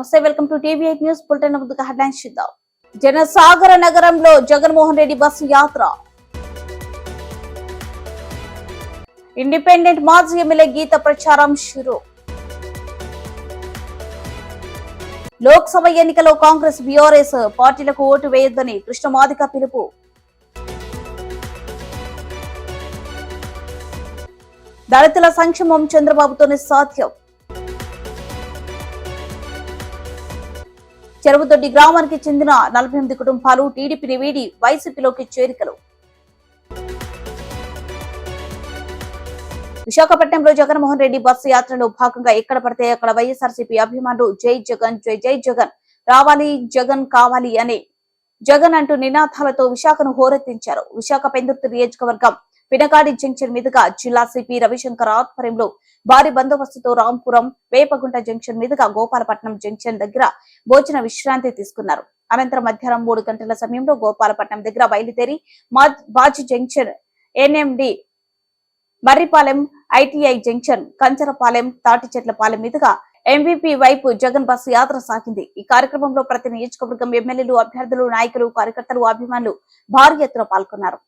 నమస్తే, welcome to టీవీ8 news bulletin. ముందుగా headlines చూద్దాం. జనసాగర నగరంలో జగన్మోహన్ రెడ్డి బస్సు యాత్ర. ఇండిపెండెంట్ మాజీ ఎమ్మెల్యే గీత ప్రచారం షురూ. లోక్సభ ఎన్నికలో కాంగ్రెస్ బీఆర్ఎస్ పార్టీలకు ఓటు వేయొద్దని కృష్ణమాదిక పిలుపు. దళితుల సంక్షేమం చంద్రబాబుతోనే సాధ్యం. చెరువుదొడ్డి గ్రామానికి చెందిన 48 కుటుంబాలు టీడీపీని వీడి వైసీపీలోకి చేరికలు. విశాఖపట్నంలో జగన్మోహన్ రెడ్డి బస్సు యాత్రలో భాగంగా ఎక్కడ పడితే అక్కడ వైఎస్ఆర్సీపీ అభిమానులు జై జగన్ జై జై జగన్, రావాలి జగన్ కావాలి అనే జగన్ అంటూ నినాదాలతో విశాఖను హోరెత్తించారు. విశాఖ పెందుర్తి నియోజకవర్గం పినకాడి జంక్షన్ మీదుగా జిల్లా సిపి రవిశంకర్ ఆధ్వర్యంలో భారీ బందోబస్తుతో రాంపురం వేపగుంట జంక్షన్ మీదుగా గోపాలపట్నం జంక్షన్ దగ్గర భోజన విశ్రాంతి తీసుకున్నారు. అనంతరం మధ్యాహ్నం 3 గంటల సమయంలో గోపాలపట్నం దగ్గర బయలుదేరి Baji junction, NMD Marripalem, ITI junction, Kancharapalem, Tatichetlapalem మీదుగా ఎంవీపీ వైపు జగన్ బస్సు యాత్ర సాగింది. ఈ కార్యక్రమంలో ప్రతి నియోజకవర్గం ఎమ్మెల్యేలు, అభ్యర్థులు, నాయకులు, కార్యకర్తలు, అభిమానులు భారీ ఎత్తున పాల్గొన్నారు.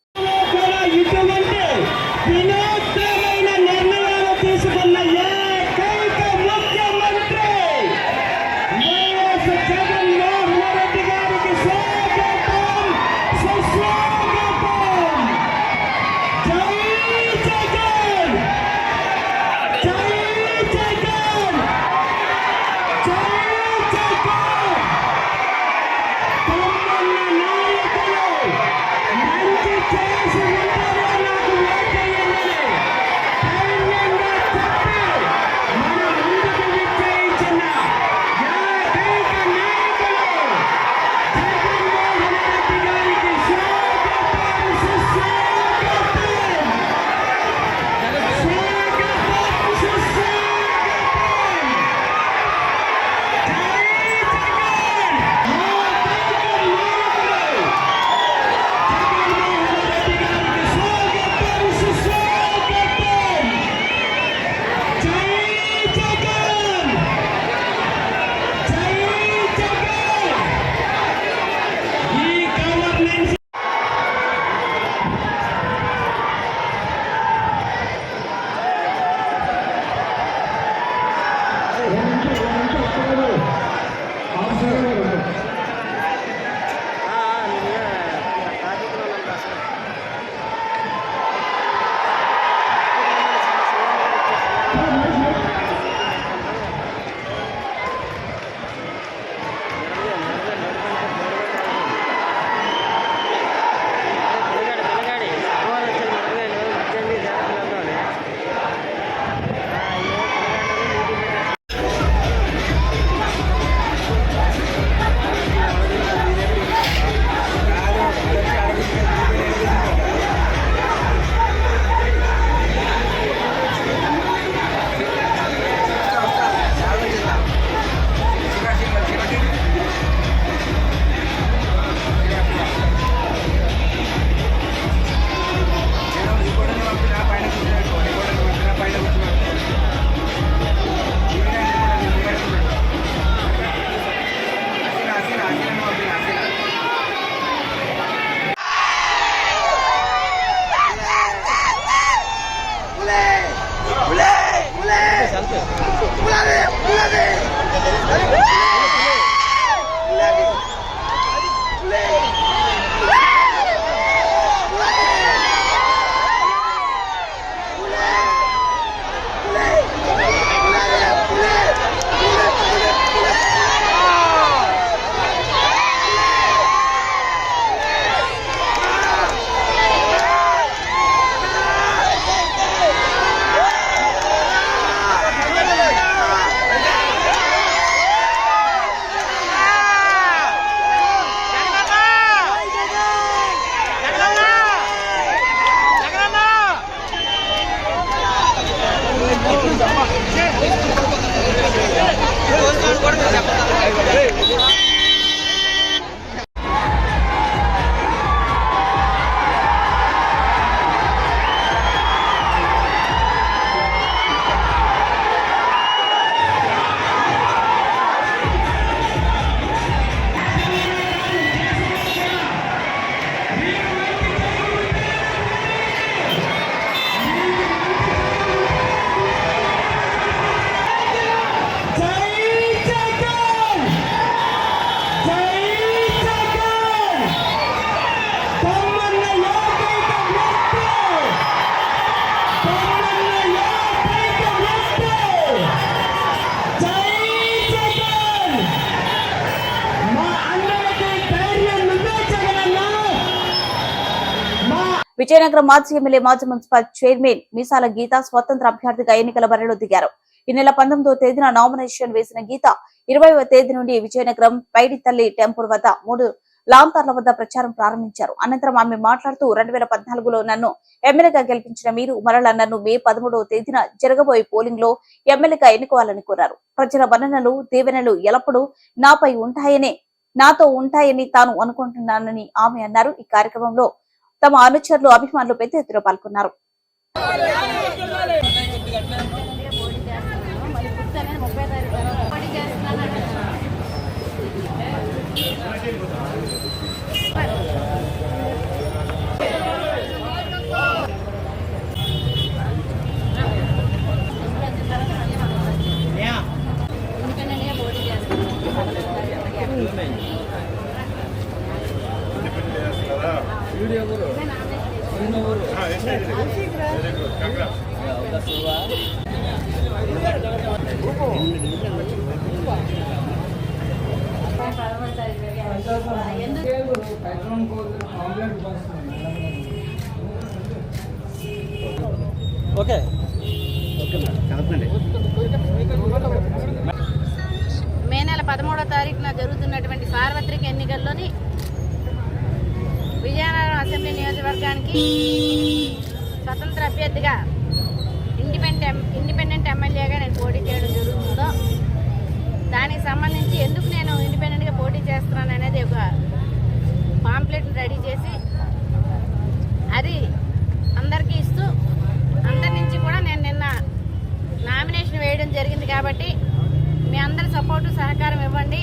విజయనగరం మాజీ ఎమ్మెల్యే మాజీ మున్సిపల్ చైర్మన్ మీసాల గీత స్వతంత్ర అభ్యర్థిగా ఎన్నికల బరిలో దిగారు. ఈ నెల 19వ తేదీన నామినేషన్ వేసిన గీత 20వ తేదీ నుండి విజయనగరం పైడితల్లి టెంపుల్ వద్ద 3 లాంతర్ల వద్ద ప్రచారం ప్రారంభించారు. అనంతరం ఆమె మాట్లాడుతూ 2014లో నన్ను ఎమ్మెల్యేగా గెలిపించిన మీరు మరలా నన్ను మే 13వ తేదీన జరగబోయే పోలింగ్ లో ఎమ్మెల్యేగా ఎన్నుకోవాలని కోరారు. ప్రజల మన్ననలు దీవెనలు ఎల్లప్పుడూ నాతో ఉంటాయని తాను అనుకుంటున్నానని ఆమె అన్నారు. ఈ కార్యక్రమంలో తమ అనుచరులు అభిమానులు పెద్ద ఎత్తున పాల్గొన్నారు. ఓకే మే నెల 13వ తారీఖున జరుగుతున్నటువంటి సార్వత్రిక ఎన్నికల్లోని విజయనగరం అసెంబ్లీ నియోజకవర్గానికి స్వతంత్ర అభ్యర్థిగా ఇండిపెండెంట్ ఎమ్మెల్యేగా నేను పోటీ చేయడం జరుగుతుందో దానికి సంబంధించి ఎందుకు నేను ఇండిపెండెంట్గా పోటీ చేస్తున్నాను అనేది ఒక పాంప్లెట్ని రెడీ చేసి అది అందరికీ ఇస్తూ అందరి నుంచి కూడా నేను నిన్న నామినేషన్ వేయడం జరిగింది. కాబట్టి మీ అందరి సపోర్టు సహకారం ఇవ్వండి.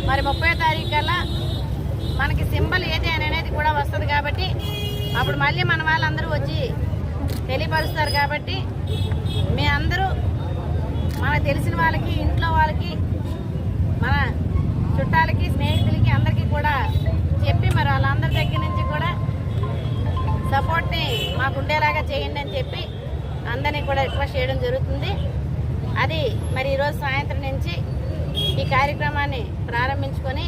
మరి 30వ తారీఖు కల్లా మనకి సింబల్ ఏది అనేది కూడా వస్తుంది. కాబట్టి అప్పుడు మళ్ళీ మన వాళ్ళందరూ వచ్చి తెలియపరుస్తారు. కాబట్టి మీ అందరూ మనకు తెలిసిన వాళ్ళకి, ఇంట్లో వాళ్ళకి, మన చుట్టాలకి, స్నేహితులకి అందరికీ కూడా చెప్పి మరి వాళ్ళందరి దగ్గర నుంచి కూడా సపోర్ట్ని మాకు ఉండేలాగా చేయండి అని చెప్పి అందరినీ కూడా రిక్వెస్ట్ చేయడం జరుగుతుంది. అది మరి ఈరోజు సాయంత్రం నుంచి ఈ కార్యక్రమాన్ని ప్రారంభించుకొని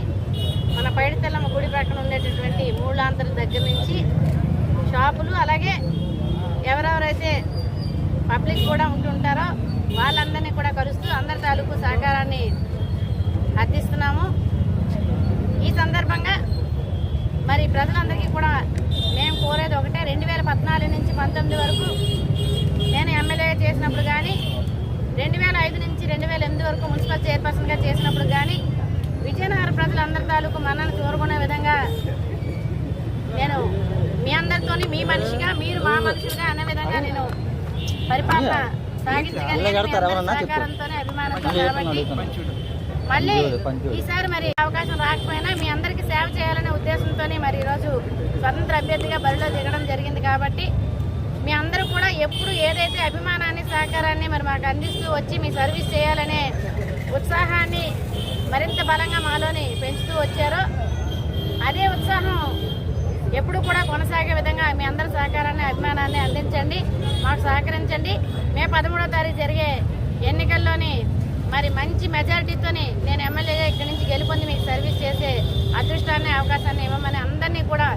మన పైడితల్లమ్మ గుడి పక్కన ఉండేటటువంటి 3 లాంతర్ల దగ్గర నుంచి షాపులు, అలాగే ఎవరెవరైతే పబ్లిక్ కూడా ఉంటుంటారో వాళ్ళందరినీ కూడా కలుస్తూ అందరి తాలూకు సహకారాన్ని అర్థిస్తున్నాము. ఈ సందర్భంగా మరి ప్రజలందరికీ కూడా మేము కోరేది ఒకటే, 2014 నుంచి 19 వరకు నేను ఎమ్మెల్యేగా చేసినప్పుడు కానీ, 2005 నుంచి 2008 వరకు మున్సిపల్ చైర్పర్సన్గా చేసినప్పుడు కానీ విజయనగర ప్రజలందరి తాలూకు మనల్ని కోరుకునే విధంగా నేను మీ అందరితోని మీ మనిషిగా, మీరు మా మనుషులుగా అనే విధంగా నేను పరిపాలన సహకారంతోనే అభిమానంతో. కాబట్టి మళ్ళీ ఈసారి మరి అవకాశం రాకపోయినా మీ అందరికీ సేవ చేయాలనే ఉద్దేశంతోనే మరి ఈరోజు స్వతంత్ర అభ్యర్థిగా బరిలో దిగడం జరిగింది. కాబట్టి మీ అందరూ కూడా ఎప్పుడు ఏదైతే అభిమానాన్ని, సహకారాన్ని మరి మాకు అందిస్తూ వచ్చి మీ సర్వీస్ చేయాలనే ఉత్సాహాన్ని మరింత బలంగా మాలోని పెంచుతూ వచ్చారో అదే ఉత్సాహం ఎప్పుడు కూడా కొనసాగే విధంగా మీ అందరి సహకారాన్ని, అభిమానాన్ని అందించండి, మాకు సహకరించండి. మే 13వ తారీఖు జరిగే ఎన్నికల్లోని మరి మంచి మెజారిటీతోని నేను ఎమ్మెల్యేగా ఇక్కడి నుంచి గెలుపొంది మీకు సర్వీస్ చేసే అదృష్టాన్ని, అవకాశాన్ని ఇవ్వమని అందరినీ కూడా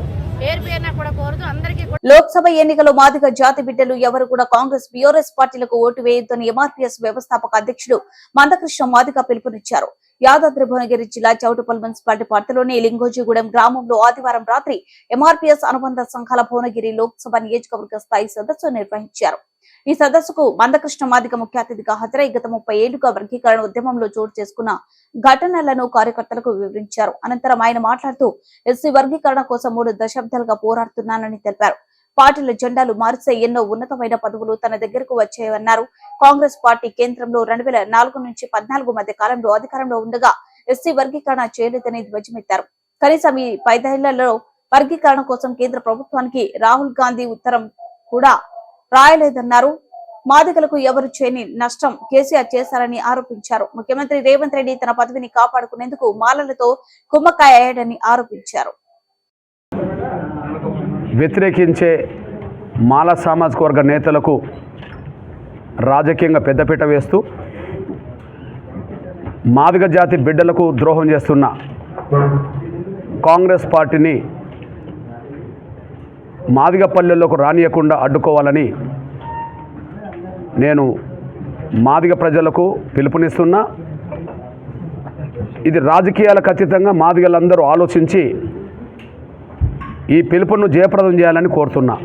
పేరు పేరున కూడా కోరుతూ అందరికీ. లోక్సభ ఎన్నికల్లో మాదిగ జాతి బిడ్డలు ఎవరు కూడా కాంగ్రెస్, బీఆర్ఎస్ పార్టీలకు ఓటు వేయొద్దని ఎంఆర్పీఎస్ వ్యవస్థాపక అధ్యక్షుడు మందకృష్ణ మాదిగ పిలుపునిచ్చారు. యాదాద్రి భువనగిరి జిల్లా చౌటుపల్ మున్సిపాలిటీ పరిధిలోని లింగోజిగూడెం గ్రామంలో ఆదివారం రాత్రి ఎంఆర్పీఎస్ అనుబంధ సంఘాల భువనగిరి లోక్సభ నియోజకవర్గ స్థాయి సదస్సు నిర్వహించారు. ఈ సదస్సుకు మందకృష్ణ మాదిగ ముఖ్య అతిథిగా హాజరై గత 30 ఏళ్లుగా వర్గీకరణ ఉద్యమంలో చోటు చేసుకున్న ఘటనలను కార్యకర్తలకు వివరించారు. అనంతరం ఆయన మాట్లాడుతూ ఎస్సీ వర్గీకరణ కోసం 3 దశాబ్దాలుగా పోరాడుతున్నానని తెలిపారు. పార్టీల జెండాలు మారిస్తే ఎన్నో ఉన్నతమైన పదవులు తన దగ్గరకు వచ్చాయన్నారు. కాంగ్రెస్ పార్టీ కేంద్రంలో 2004 నుంచి 14 మధ్య కాలంలో అధికారంలో ఉండగా ఎస్సీ వర్గీకరణ చేయలేదని ధ్వజమెత్తారు. కనీసం ఈ 10 ఏళ్లలో వర్గీకరణ కోసం కేంద్ర ప్రభుత్వానికి రాహుల్ గాంధీ ఉత్తరం కూడా రాయలేదన్నారు. మాదిగలకు ఎవరు చేయని నష్టం కేసీఆర్ చేశారని ఆరోపించారు. ముఖ్యమంత్రి రేవంత్ రెడ్డి తన పదవిని కాపాడుకునేందుకు మాలలతో కుమ్మకాయ అయ్యాడని ఆరోపించారు. వ్యతిరేకించే మాల సామాజిక వర్గ నేతలకు రాజకీయంగా పెద్దపీట వేస్తూ మాదిగ జాతి బిడ్డలకు ద్రోహం చేస్తున్న కాంగ్రెస్ పార్టీని మాదిగ పల్లెల్లోకి రానియకుండా అడ్డుకోవాలని నేను మాదిగ ప్రజలకు పిలుపునిస్తున్నా. ఇది రాజకీయాలకు అతీతంగా మాదిగలందరూ ఆలోచించి ఈ పిలుపును జయప్రదం చేయాలని కోరుతున్నా.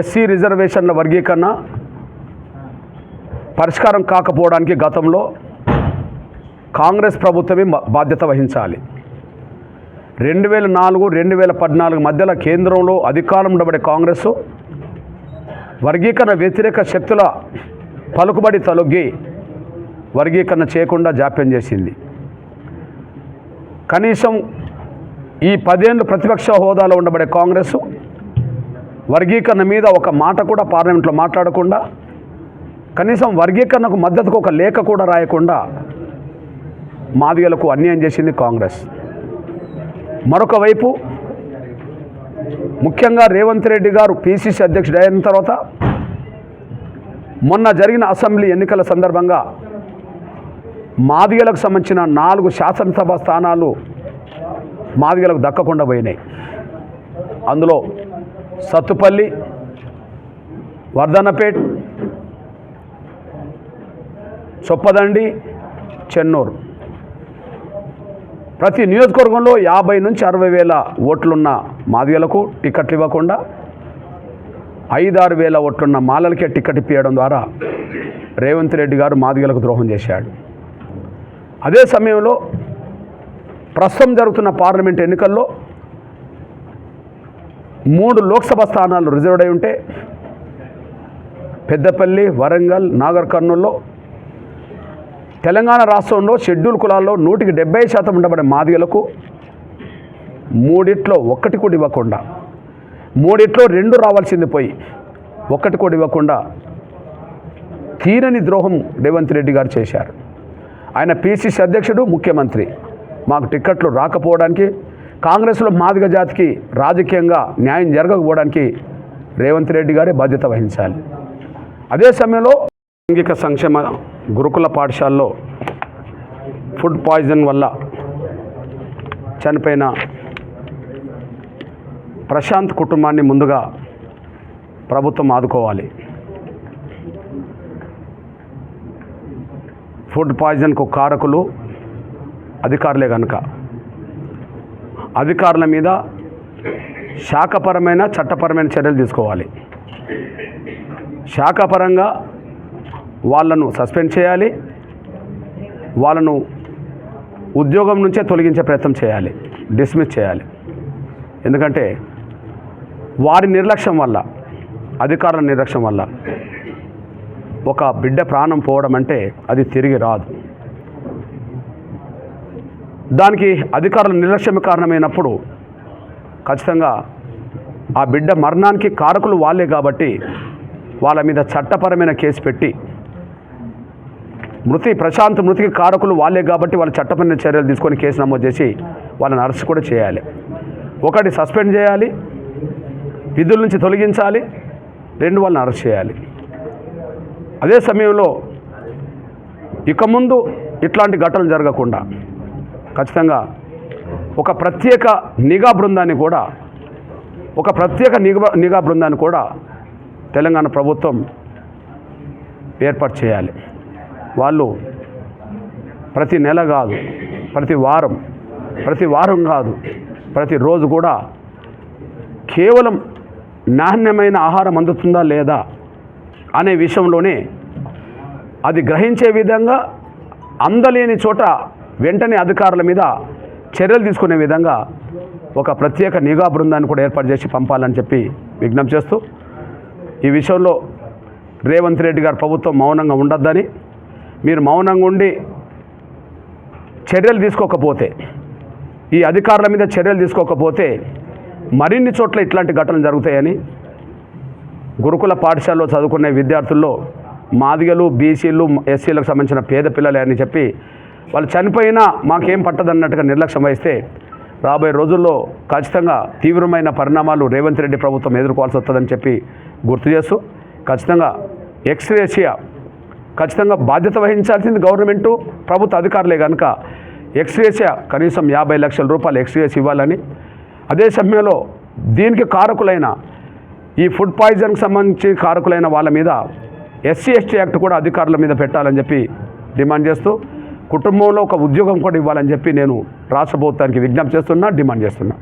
ఎస్సీ రిజర్వేషన్ల వర్గీకరణ పరిష్కారం కాకపోవడానికి గతంలో కాంగ్రెస్ ప్రభుత్వమే బాధ్యత వహించాలి. 2004-2014 మధ్యలో కేంద్రంలో అధికారంలో ఉండబడే కాంగ్రెస్ వర్గీకరణ వ్యతిరేక శక్తుల పలుకుబడి తొలగి వర్గీకరణ చేయకుండా జాప్యం చేసింది. కనీసం ఈ 10 ఏళ్ళు ప్రతిపక్ష హోదాలో ఉండబడే కాంగ్రెస్ వర్గీకరణ మీద ఒక మాట కూడా పార్లమెంట్లో మాట్లాడకుండా, కనీసం వర్గీకరణకు మద్దతుకు ఒక లేఖ కూడా రాయకుండా మాదిగలకు అన్యాయం చేసింది కాంగ్రెస్. మరొక వైపు ముఖ్యంగా రేవంత్ రెడ్డి గారు పిసిసి అధ్యక్షుడు అయిన తర్వాత మొన్న జరిగిన అసెంబ్లీ ఎన్నికల సందర్భంగా మాదిగలకు సంబంధించిన 4 శాసనసభ స్థానాలు మాదిగలకు దక్కకుండా పోయినాయి. అందులో సత్తుపల్లి, వర్ధన్నపేట్, చొప్పదండి, చెన్నూరు. ప్రతి నియోజకవర్గంలో 50 నుంచి 60 వేల ఓట్లున్న మాదిగలకు టికెట్లు ఇవ్వకుండా 5-6 వేల ఓట్లున్న మాలలకే టికెట్ ఇప్పించడం ద్వారా రేవంత్ రెడ్డి గారు మాదిగలకు ద్రోహం చేశాడు. అదే సమయంలో ప్రస్తుతం జరుగుతున్న పార్లమెంట్ ఎన్నికల్లో 3 లోక్సభ స్థానాలు రిజర్వ్డ్ అయి ఉంటే పెద్దపల్లి, వరంగల్, నాగర్ కర్నూల్లో తెలంగాణ రాష్ట్రంలో షెడ్యూల్ కులాల్లో 170% ఉండబడే మాదిగలకు 3 1 కూడా ఇవ్వకుండా, 3 2 రావాల్సింది పోయి 1 కూడా ఇవ్వకుండా తీరని ద్రోహం రేవంత్ రెడ్డి గారు చేశారు. ఆయన పిసిసి అధ్యక్షుడు, ముఖ్యమంత్రి. మాకు టిక్కెట్లు రాకపోవడానికి, కాంగ్రెస్లో మాదిగ జాతికి రాజకీయంగా న్యాయం జరగకపోవడానికి రేవంత్ రెడ్డి గారే బాధ్యత వహించాలి. అదే సమయంలో సాంఘిక సంక్షేమ గురుకుల పాఠశాలలో ఫుడ్ పాయిజన్ వల్ల చనిపోయిన ప్రశాంత్ కుటుంబాన్ని ముందుగా ప్రభుత్వం ఆదుకోవాలి. ఫుడ్ పాయిజన్కు కారకులు అధికారులే కనుక అధికారుల మీద శాఖపరమైన చట్టపరమైన చర్యలు తీసుకోవాలి. శాఖపరంగా వాళ్ళను సస్పెండ్ చేయాలి, వాళ్ళను ఉద్యోగం నుంచే తొలగించే ప్రయత్నం చేయాలి, డిస్మిస్ చేయాలి. ఎందుకంటే వారి నిర్లక్ష్యం వల్ల, అధికారుల నిర్లక్ష్యం వల్ల ఒక బిడ్డ ప్రాణం పోవడం అంటే అది తిరిగి రాదు. దానికి అధికారుల నిర్లక్ష్యం కారణమైనప్పుడు ఖచ్చితంగా ఆ బిడ్డ మరణానికి కారకులు వాళ్ళే కాబట్టి వాళ్ళ మీద చట్టపరమైన కేసు పెట్టి, ప్రశాంత్ మృతికి కారకులు వాళ్ళే కాబట్టి వాళ్ళ చట్టపరమైన చర్యలు తీసుకొని కేసు నమోదు చేసి వాళ్ళని అరెస్ట్ కూడా చేయాలి. 1 సస్పెండ్ చేయాలి, విధుల నుంచి తొలగించాలి, 2 వాళ్ళని అరెస్ట్ చేయాలి. అదే సమయంలో ఇక ముందు ఇట్లాంటి ఘటనలు జరగకుండా ఖచ్చితంగా ఒక ప్రత్యేక నిఘా బృందాన్ని కూడా తెలంగాణ ప్రభుత్వం ఏర్పాటు చేయాలి. వాళ్ళు ప్రతి నెల కాదు, ప్రతి వారం కాదు, ప్రతిరోజు కూడా కేవలం నాణ్యమైన ఆహారం అందుతుందా లేదా అనే విషయంలోనే అది గ్రహించే విధంగా, అందలేని చోట వెంటనే అధికారుల మీద చర్యలు తీసుకునే విధంగా ఒక ప్రత్యేక నిఘా బృందాన్ని కూడా ఏర్పాటు చేసి పంపాలని చెప్పి విజ్ఞప్తి చేస్తూ, ఈ విషయంలో రేవంత్ రెడ్డి గారు ప్రభుత్వం మౌనంగా ఉండొద్దని, మీరు మౌనంగా ఉండి చర్యలు తీసుకోకపోతే, ఈ అధికారుల మీద చర్యలు తీసుకోకపోతే మరిన్ని చోట్ల ఇట్లాంటి ఘటనలు జరుగుతాయని, గురుకుల పాఠశాలలో చదువుకునే విద్యార్థుల్లో మాదిగలు, బీసీలు, ఎస్సీలకు సంబంధించిన పేద పిల్లలే అని చెప్పి వాళ్ళు చనిపోయినా మాకేం పట్టదన్నట్టుగా నిర్లక్ష్యం వహిస్తే రాబోయే రోజుల్లో ఖచ్చితంగా తీవ్రమైన పరిణామాలు రేవంత్ రెడ్డి ప్రభుత్వం ఎదుర్కోవాల్సి వస్తుందని చెప్పి గుర్తు చేస్తూ, ఖచ్చితంగా ఎక్స్గ్రేషియా ఖచ్చితంగా బాధ్యత వహించాల్సింది గవర్నమెంటు, ప్రభుత్వ అధికారులే కనుక ఎక్స్గ్రేషియా కనీసం 50 లక్షల రూపాయలు ఎక్స్గ్రేషియా ఇవ్వాలని, అదే సమయంలో దీనికి కారకులైన ఈ ఫుడ్ పాయిజన్కి సంబంధించి కారకులైన వాళ్ళ మీద SC ST యాక్ట్ కూడా అధికారుల మీద పెట్టాలని చెప్పి డిమాండ్ చేస్తూ, కుటుంబంలో ఒక ఉద్యోగం కూడా ఇవ్వాలని చెప్పి నేను రాష్ట్ర ప్రభుత్వానికి విజ్ఞప్తి చేస్తున్నా, డిమాండ్ చేస్తున్నా.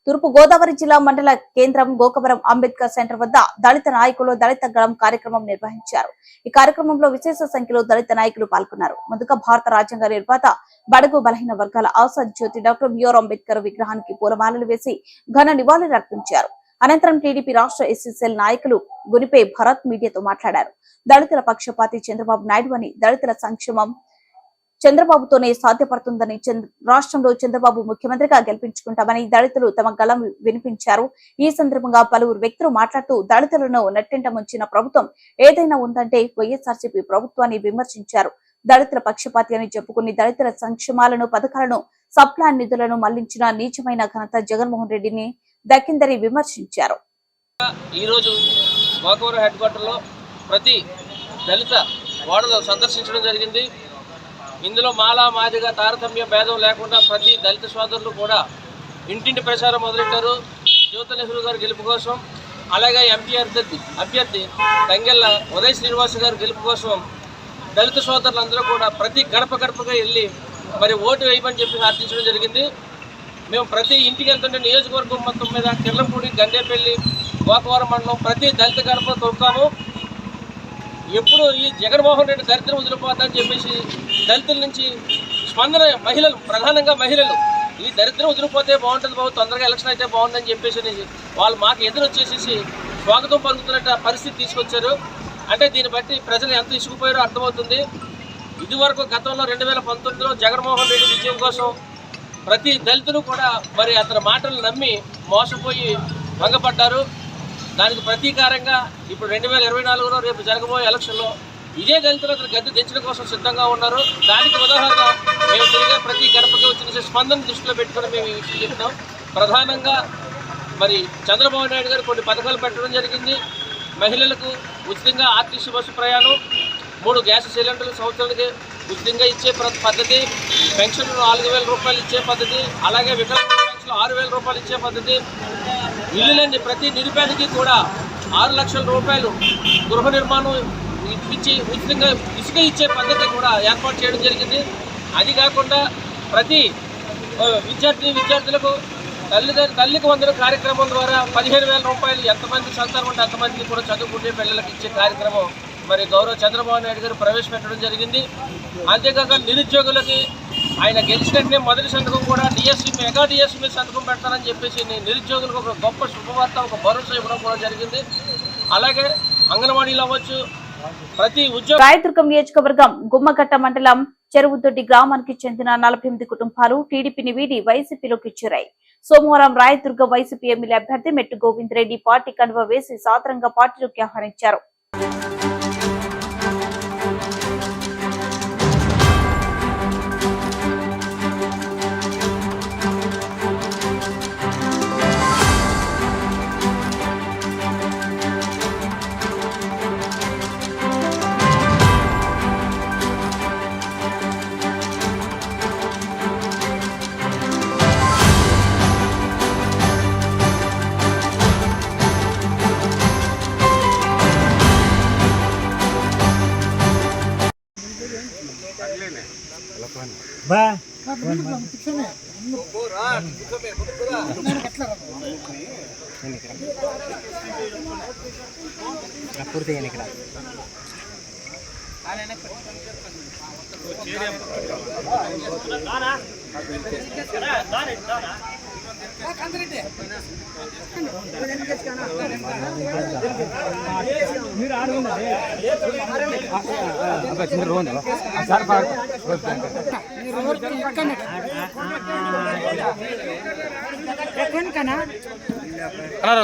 తూర్పు గోదావరి జిల్లా మండల కేంద్రం గోకవరం అంబేద్కర్ సెంటర్ వద్ద దళిత నాయకులు దళిత గళం కార్యక్రమం నిర్వహించారు. ఈ కార్యక్రమంలో విశేష సంఖ్యలో దళిత నాయకులు పాల్గొన్నారు. ముందుగా భారత రాజ్యాంగ నిర్మాత, బడుగు బలహీన వర్గాల ఆసాద్ జ్యోతి డాక్టర్ బిఆర్ అంబేద్కర్ విగ్రహానికి పూలమాలలు వేసి ఘన నివాళులర్పించారు. అనంతరం టీడీపీ రాష్ట్ర SC నాయకులు గునిపే భరత్ మీడియాతో మాట్లాడారు. దళితుల పక్షపాతి చంద్రబాబు నాయుడు అని, దళితుల సంక్షేమం చంద్రబాబుతోనే సాధ్యపడుతుందని, రాష్ట్రంలో చంద్రబాబు ముఖ్యమంత్రిగా గెలిపించుకుంటామని దళితులు తమ గళం వినిపించారు. ఈ సందర్భంగా పలువురు వ్యక్తులు మాట్లాడుతూ దళితులను నెట్టింట ముంచిన ప్రభుత్వం ఏదైనా ఉందంటే వైఎస్ఆర్సీపీ ప్రభుత్వాన్ని విమర్శించారు. దళితుల పక్షపాతి అని చెప్పుకుని దళితుల సంక్షేమాలను, పథకాలను, సప్లాన్ నిధులను మళ్లించిన నీచమైన ఘనత జగన్మోహన్ రెడ్డిని దక్కిందని విమర్శించారు. ఈరోజు గోకవరం హెడ్ క్వార్టర్లో ప్రతి దళిత వార్డులో సందర్శించడం జరిగింది. ఇందులో మాలా మాదిగా తారతమ్య భేదం లేకుండా ప్రతి దళిత సోదరులు కూడా ఇంటింటి ప్రచారం మొదలెట్టారు. జ్యోతి నెహ్రూ గారి గెలుపు కోసం, అలాగే ఎంపీ అభ్యర్థి తంగెళ్ళ ఉదయ్ శ్రీనివాస్ గారి గెలుపు కోసం దళిత సోదరులందరూ కూడా ప్రతి గడపగా వెళ్ళి మరి ఓటు వేయమని చెప్పి ప్రార్థించడం జరిగింది. మేము ప్రతి ఇంటికి వెళ్తుంటే నియోజకవర్గం మొత్తం మీద కిర్లంపూడి, గండేపల్లి, గోకవరం మండలం ప్రతి దళిత గడప తొక్కాము. ఎప్పుడు ఈ జగన్మోహన్ రెడ్డి దరిద్రం వదిలిపోతుందని చెప్పేసి దళితుల నుంచి స్పందన, మహిళలు, ప్రధానంగా మహిళలు, ఈ దరిద్రం వదిలిపోతే బాగుంటుంది బాబు, తొందరగా ఎలక్షన్ అయితే బాగుందని చెప్పేసి వాళ్ళు మాకు ఎదురొచ్చేసేసి స్వాగతం పలుకుతున్నట్టు పరిస్థితి తీసుకొచ్చారు. అంటే దీన్ని బట్టి ప్రజలు ఎంత ఇసుకుపోయారో అర్థమవుతుంది. ఇదివరకు గతంలో 2019లో జగన్మోహన్ రెడ్డి విజయం కోసం ప్రతి దళితులు కూడా మరి అతని మాటలు నమ్మి మోసపోయి భంగపడ్డారు. దానికి ప్రతీకారంగా ఇప్పుడు 2024లో రేపు జరగబోయే ఎలక్షన్లో ఇదే దళితులు అతను గద్దె దించడం కోసం సిద్ధంగా ఉన్నారు. దానికి ఉదాహరణ మేము తిరిగే ప్రతి గడపకి వచ్చిన స్పందన దృష్టిలో పెట్టుకుని మేము ఈ విషయం చెప్తాం. ప్రధానంగా మరి చంద్రబాబు నాయుడు గారు కొన్ని పథకాలు పెట్టడం జరిగింది. మహిళలకు ఉచితంగా ఆర్టీసీ బస్సు ప్రయాణం, 3 గ్యాస్ సిలిండర్లు సంవత్సరానికి ఉచితంగా ఇచ్చే పద్ధతి, పెన్షన్ 4,000 రూపాయలు ఇచ్చే పద్ధతి, అలాగే వికలాంగుల పెన్షన్ 6,000 రూపాయలు ఇచ్చే పద్ధతి, ఇల్లులన్నీ ప్రతి నిరుపేదకి కూడా 6 లక్షల రూపాయలు గృహ నిర్మాణం ఇప్పించి ఉచితంగా ఇసుక ఇచ్చే పద్ధతి కూడా ఏర్పాటు చేయడం జరిగింది. అది కాకుండా ప్రతి విద్యార్థులకు తల్లికి వందన కార్యక్రమం ద్వారా 15,000 రూపాయలు ఎంతమంది సంతానం ఉంటే అంతమందికి కూడా చదువుకుంటే పిల్లలకు ఇచ్చే కార్యక్రమం మరి గౌరవ చంద్రబాబు నాయుడు గారు ప్రవేశపెట్టడం జరిగింది. అంతేకాక నిరుద్యోగులకి ఆయన గెలిచినట్టే మొదటి సంతకం కూడా మెగా డిఎస్సీ మీద సంతకం పెడతారని చెప్పేసి నిరుద్యోగులకు ఒక గొప్ప శుభవార్త, ఒక భరోసా ఇవ్వడం కూడా జరిగింది. అలాగే అంగన్వాడీలు అవ్వచ్చు, ప్రతి ఉద్యోగ రాయదుర్గం నియోజకవర్గం గుమ్మగట్ట మండలం చెరువుదొడ్డి గ్రామానికి చెందిన 48 కుటుంబాలు టీడీపీని వీడి వైసీపీలోకి చేరాయి. సోమవారం రాయదుర్గ వైసీపీ ఎమ్మెల్యే అభ్యర్థి మెట్టు గోవింద్ రెడ్డి పార్టీ కండువా వేసి సాదరంగా పార్టీలోకి ఆహ్వానించారు.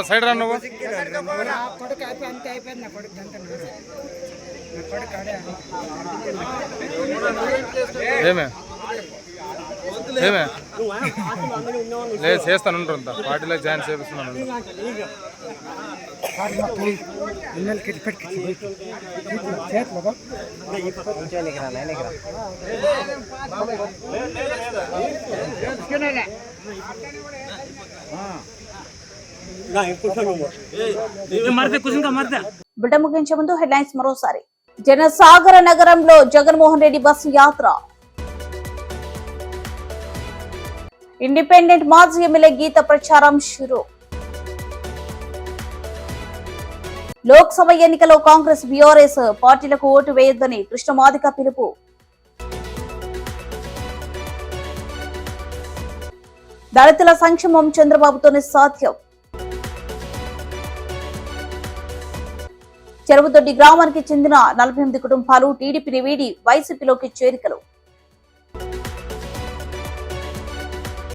సైడ్ రా నువ్వు ఏమే ఏమే లేదు చేస్తాను పార్టీలో జాయిన్ చేపిస్తున్నాను. బిడ్డ ముగించే ముందు హెడ్లైన్స్ మరోసారి. జనసాగర నగరంలో జగన్మోహన్ రెడ్డి బస్సు యాత్ర. ఇండిపెండెంట్ మాజీ ఎమ్మెల్యే గీత ప్రచారం షురూ. లోక్సభ ఎన్నికలో కాంగ్రెస్ బీఆర్ఎస్ పార్టీలకు ఓటు వేయొద్దని కృష్ణమాదిక పిలుపు. దళితుల సంక్షేమం చంద్రబాబుతోనే సాధ్యం. చెరువుదొడ్డి గ్రామానికి చెందిన 48 కుటుంబాలు టీడీపీని వీడి వైసీపీలోకి చేరికలు.